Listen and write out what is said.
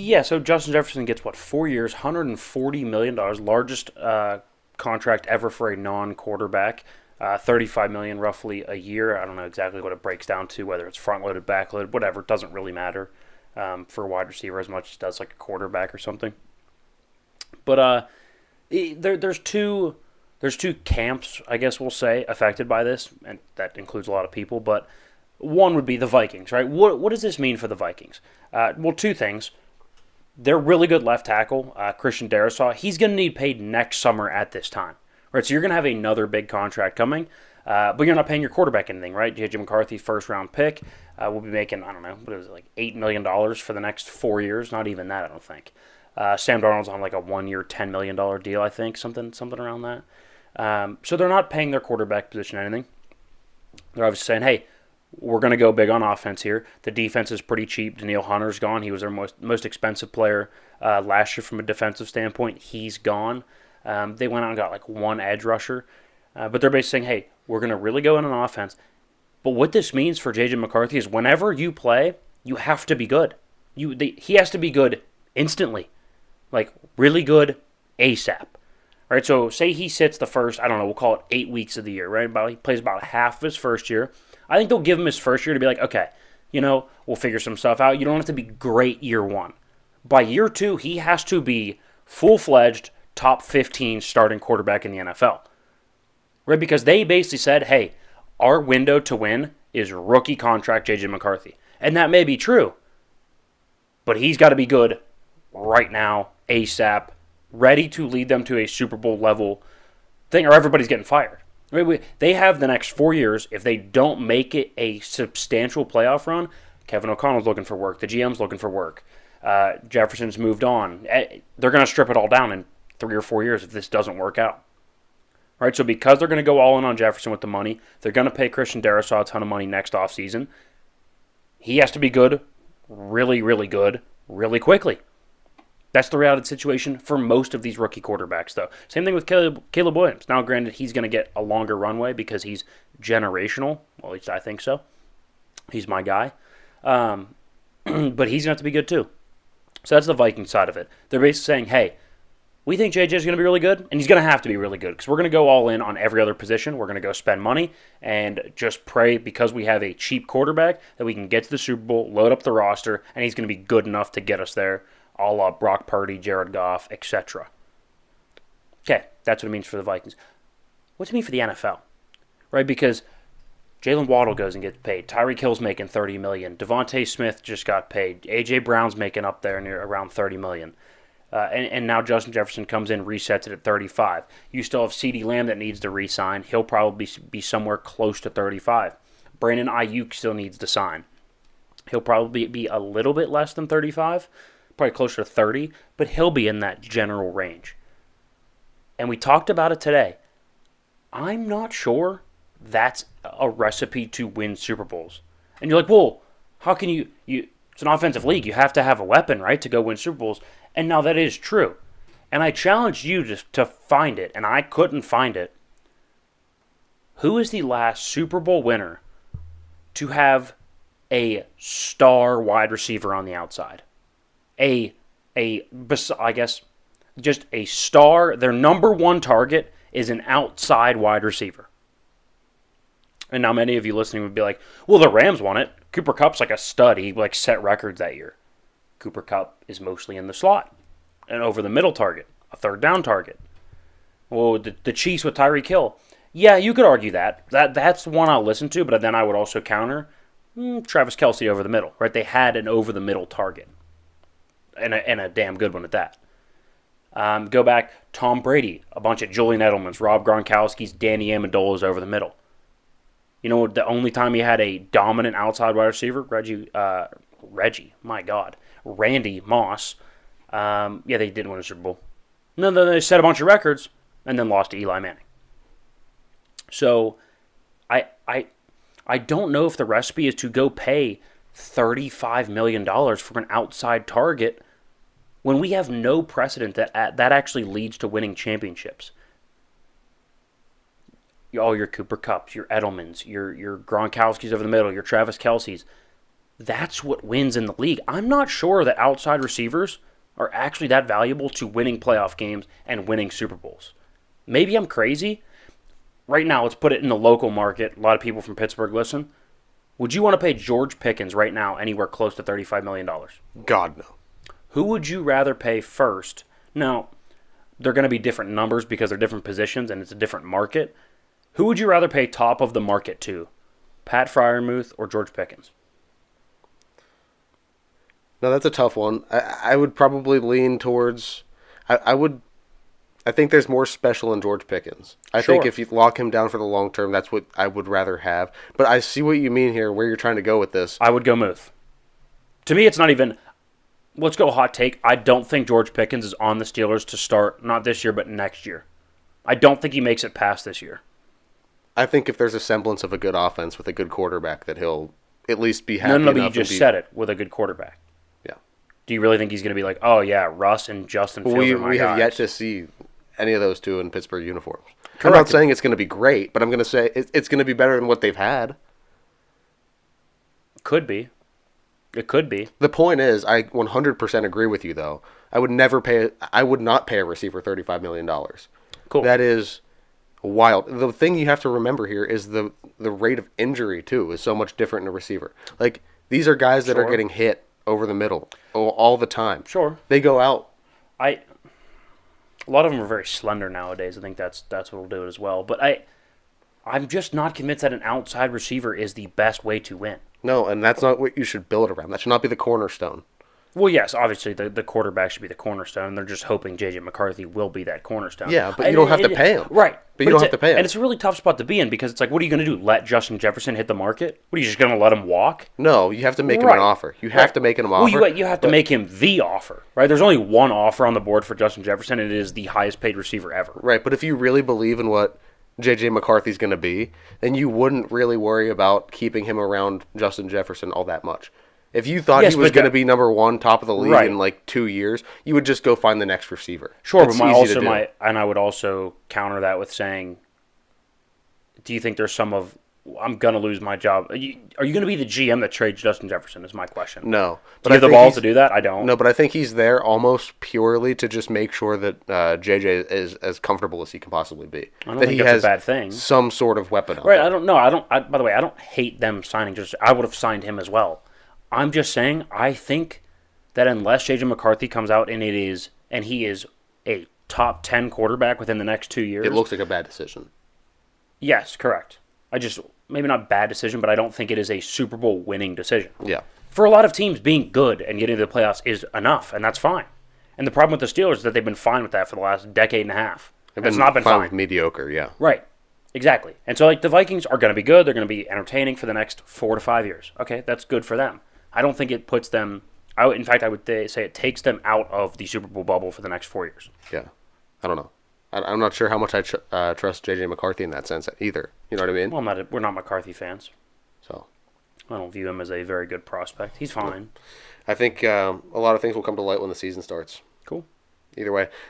Yeah, so Justin Jefferson gets, 4 years, $140 million, largest contract ever for a non-quarterback. 35 million roughly a year. I don't know exactly what it breaks down to, whether it's front loaded, back loaded, whatever. It doesn't really matter for a wide receiver as much as it does like a quarterback or something. But there's two camps, I guess we'll say, affected by this, and that includes a lot of people. But one would be the Vikings, right? What does this mean for the Vikings? Well, two things. They're really good left tackle, Christian Darrisaw. He's going to need paid next summer at this time, right? So you're going to have another big contract coming, but you're not paying your quarterback anything, right? JJ McCarthy, first round pick, will be making, I don't know, what is it, like $8 million for the next 4 years? Not even that, I don't think. Sam Darnold's on like a 1 year, $10 million deal, I think, something around that. So they're not paying their quarterback position anything. They're obviously saying, hey, we're going to go big on offense here. The defense is pretty cheap. Danielle Hunter's gone. He was their most expensive player last year from a defensive standpoint. He's gone. They went out and got like one edge rusher. But they're basically saying, hey, we're going to really go in on offense. But what this means for J.J. McCarthy is whenever you play, you have to be good. He has to be good instantly. Like, really good ASAP. Right, so say he sits the first, I don't know, we'll call it 8 weeks of the year, right? He plays about half of his first year. I think they'll give him his first year to be like, okay, we'll figure some stuff out. You don't have to be great year one. By year two, he has to be full-fledged, top 15 starting quarterback in the NFL. Right, because they basically said, hey, our window to win is rookie contract J.J. McCarthy. And that may be true, but he's got to be good right now, ASAP, ready to lead them to a Super Bowl level thing, or everybody's getting fired. They have the next 4 years. If they don't make it a substantial playoff run, Kevin O'Connell's looking for work. The GM's looking for work. Jefferson's moved on. They're going to strip it all down in 3 or 4 years if this doesn't work out. Right, so because they're going to go all in on Jefferson with the money, they're going to pay Christian Darrisaw a ton of money next offseason. He has to be good, really, really good, really quickly. That's the reality situation for most of these rookie quarterbacks, though. Same thing with Caleb Williams. Now, granted, he's going to get a longer runway because he's generational. Well, at least I think so. He's my guy. But he's going to have to be good, too. So that's the Viking side of it. They're basically saying, hey, we think JJ is going to be really good, and he's going to have to be really good because we're going to go all in on every other position. We're going to go spend money and just pray because we have a cheap quarterback that we can get to the Super Bowl, load up the roster, and he's going to be good enough to get us there, a la Brock Purdy, Jared Goff, etc. Okay, that's what it means for the Vikings. What's it mean for the NFL? Right, because Jalen Waddle goes and gets paid. Tyreek Hill's making $30 million. Devontae Smith just got paid. A.J. Brown's making up there near around $30 million. And now Justin Jefferson comes in, resets it at 35. You still have CeeDee Lamb that needs to re-sign. He'll probably be somewhere close to 35. Brandon Ayuk still needs to sign. He'll probably be a little bit less than 35, probably closer to 30, but he'll be in that general range. And we talked about it today. I'm not sure that's a recipe to win Super Bowls. And you're like, well, how can you it's an offensive league. You have to have a weapon, right, to go win Super Bowls. And now that is true. And I challenged you to find it, and I couldn't find it. Who is the last Super Bowl winner to have a star wide receiver on the outside? I guess, just a star. Their number one target is an outside wide receiver. And now many of you listening would be like, well, the Rams won it. Cooper Kupp's like a stud. He set records that year. Cooper Kupp is mostly in the slot, an over-the-middle target, a third-down target. Well, the Chiefs with Tyreek Hill. Yeah, you could argue that. That's one I'll listen to, but then I would also counter Travis Kelce over the middle. Right? They had an over-the-middle target, and a damn good one at that. Go back, Tom Brady, a bunch of Julian Edelmans, Rob Gronkowski's, Danny Amendola's over the middle. You know, the only time he had a dominant outside wide receiver, Randy Moss. They didn't win a Super Bowl. No, they set a bunch of records and then lost to Eli Manning. So, I don't know if the recipe is to go pay $35 million for an outside target when we have no precedent that actually leads to winning championships. All your Cooper Kupps, your Edelmans, your Gronkowskis over the middle, your Travis Kelce's. that's what wins in the league. I'm not sure that outside receivers are actually that valuable to winning playoff games and winning Super Bowls. Maybe I'm crazy. Right now, let's put it in the local market. A lot of people from Pittsburgh listen. Would you want to pay George Pickens right now anywhere close to $35 million? God, no. Who would you rather pay first? Now, they're going to be different numbers because they're different positions and it's a different market. Who would you rather pay top of the market to? Pat Freiermuth or George Pickens? No, that's a tough one. I would probably lean towards... I think there's more special in George Pickens. I think if you lock him down for the long term, that's what I would rather have. But I see what you mean here, where you're trying to go with this. I would go Muth. To me, it's not even... Let's go hot take. I don't think George Pickens is on the Steelers to start, not this year, but next year. I don't think he makes it past this year. I think if there's a semblance of a good offense with a good quarterback, that he'll at least be happy. No, but you just said it, with a good quarterback. Yeah. Do you really think he's going to be like, oh yeah, Russ and Justin Fields are my We have guys? yet to see any of those two in Pittsburgh uniforms. Correct. I'm not saying it's going to be great, but I'm going to say it's going to be better than what they've had. Could be. It could be. The point is, I 100% agree with you, though. I would not pay a receiver $35 million. Cool. That is wild. The thing you have to remember here is the rate of injury, too, is so much different in a receiver. Like, these are guys that are getting hit over the middle all the time. Sure. They go out. A lot of them are very slender nowadays. I think that's what will do it as well. But I'm just not convinced that an outside receiver is the best way to win. No, and that's not what you should build around. That should not be the cornerstone. Well, yes, obviously the quarterback should be the cornerstone. They're just hoping J.J. McCarthy will be that cornerstone. Yeah, but you don't have to pay him. Right. But you don't have to pay him. And it's a really tough spot to be in because it's like, what are you going to do? Let Justin Jefferson hit the market? What, are you just going to let him walk? No, you have to make him an offer. You have to make him an offer. Well, you have to make him the offer, right? There's only one offer on the board for Justin Jefferson, and it is the highest paid receiver ever. Right, but if you really believe in what J.J. McCarthy's going to be, then you wouldn't really worry about keeping him around Justin Jefferson all that much. If you thought he was going to be number one, top of the league in like 2 years, you would just go find the next receiver. Sure, but I would also counter that with saying, do you think there's I'm going to lose my job? Are you going to be the GM that trades Justin Jefferson is my question. No. Do you have the balls to do that? I don't. No, but I think he's there almost purely to just make sure that JJ is as comfortable as he can possibly be. I don't think that's a bad thing. Some sort of weapon. Right, I don't know. By the way, I don't hate them signing just. I would have signed him as well. I'm just saying, I think that unless J.J. McCarthy comes out and he is a top 10 quarterback within the next 2 years. It looks like a bad decision. Yes, correct. Maybe not bad decision, but I don't think it is a Super Bowl winning decision. Yeah. For a lot of teams, being good and getting to the playoffs is enough, and that's fine. And the problem with the Steelers is that they've been fine with that for the last decade and a half. It's not been fine. With mediocre, yeah. Right. Exactly. And so, like, the Vikings are going to be good. They're going to be entertaining for the next 4 to 5 years. Okay, that's good for them. I don't think it puts them... in fact, I would say it takes them out of the Super Bowl bubble for the next 4 years. Yeah. I don't know. I'm not sure how much I trust J.J. McCarthy in that sense either. You know what I mean? Well, we're not McCarthy fans. So I don't view him as a very good prospect. He's fine. I think a lot of things will come to light when the season starts. Cool. Either way.